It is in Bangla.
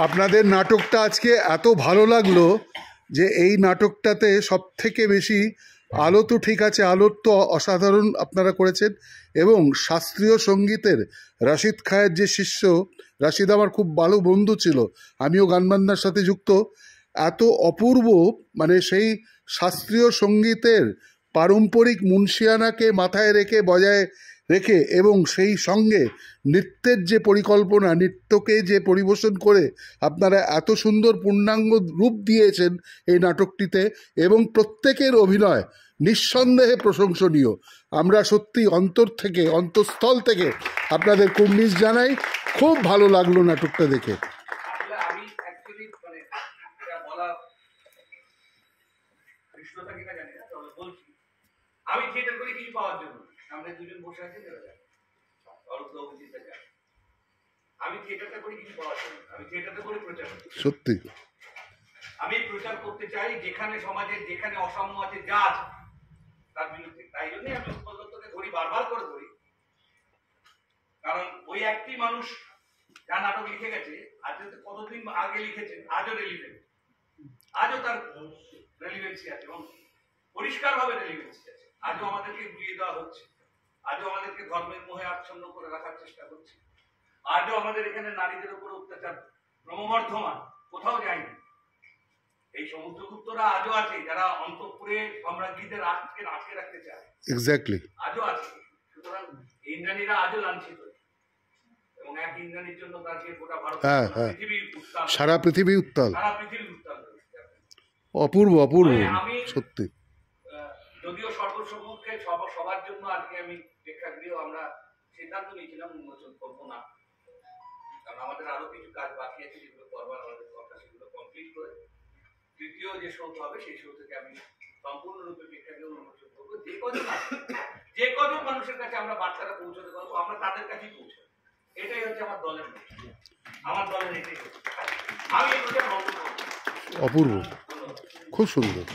আপনাদের নাটকটা আজকে এত ভালো লাগলো যে এই নাটকটাতে সব থেকে বেশি আলো তো ঠিক আছে, আলোর তো অসাধারণ আপনারা করেছেন, এবং শাস্ত্রীয় সঙ্গীতের রাশিদ খায়ের যে শিষ্য, রাশিদ আমার খুব ভালো বন্ধু ছিল, আমিও গানবান্নার সাথে যুক্ত। এত অপূর্ব, মানে সেই শাস্ত্রীয় সঙ্গীতের পারম্পরিক মুন্সিয়ানাকে মাথায় রেখে বজায় রেখে এবং সেই সঙ্গে নৃত্যের যে পরিকল্পনা, নৃত্যকে যে পরিবেশন করে আপনারা এত সুন্দর পূর্ণাঙ্গ রূপ দিয়েছেন এই নাটকটিতে, এবং প্রত্যেকের অভিনয় নিঃসন্দেহে প্রশংসনীয়। আমরা সত্যি অন্তর থেকে, অন্তঃস্থল থেকে আপনাদের কুর্নিশ জানাই। খুব ভালো লাগলো নাটকটা দেখে। আমি থিয়েটার করে কিছু পাওয়ার জন্য সামনে দুজন বসে আছে, আমি থিয়েটারটা করি কিছু পাওয়ার জন্য, আমি থিয়েটারটা করে প্রচার সত্যি আমি প্রচার করতে চাই যেখানে সমাজের যেখানে অসাম্য আছে যা আছে তার বিরুদ্ধে। তাই জন্যই আমি উৎপল দত্তকে ধরি, বারবার করে ধরি, কারণ ওই একটি মানুষ যা নাটক লিখে গেছে, আজ কতদিন আগে লিখেছেন, আজও রেলিভেন্ট, আজও তার রেলিভেন্সি আছে এবং পরিষ্কার ভাবে রেলিভেন্সি আছে। আজও আমাদেরকে গুলিয়ে দেওয়া হচ্ছে, আজও আমাদেরকে ধর্মের মোহে আচ্ছন্ন করে রাখার চেষ্টা করছে, আজও আমাদের এখানে নারীদের উপর অত্যাচার ক্রমবর্ধমান, কোথাও যায়নি। এই সমুদ্রগুপ্তরা আজও আছে যারা অন্তঃপুরে সম্রাজ্ঞীদের আজকে রাখতে চায়, এক্স্যাক্টলি আজও আছে। সুতরাং ইন্দ্রাণীরা আজও লাঞ্ছিত, এবং এক ইন্দ্রাণীর জন্য তাকে গোটা ভারত, পৃথিবী উত্তাল, সারা পৃথিবী উত্তাল, সারা পৃথিবী উত্তাল। অপূর্ব অপূর্ব সত্যি। যদিও সর্বসম্মুখে সবার জন্য আজকে আমি প্রেক্ষাগৃহ আমরা সিদ্ধান্ত নিয়েছিলাম উন্মোচন করবো না, কারণ আমাদের আরো কিছু কাজ বাকি আছে যেগুলো করবার আমাদের কথা, সেগুলো কমপ্লিট করে তৃতীয় যে শো হবে সেই শো থেকে আমি সম্পূর্ণরূপে প্রেক্ষাগৃহ উন্মোচন করবো। যে কজন মানুষের কাছে আমরা বার্তাটা পৌঁছতে পারবো আমরা তাদের কাছেই পৌঁছাবো। এটাই হচ্ছে আমার দলের এটাই হচ্ছে, আমি এই প্রচার বন্ধ করবো। অপূর্ব, খুব সুন্দর।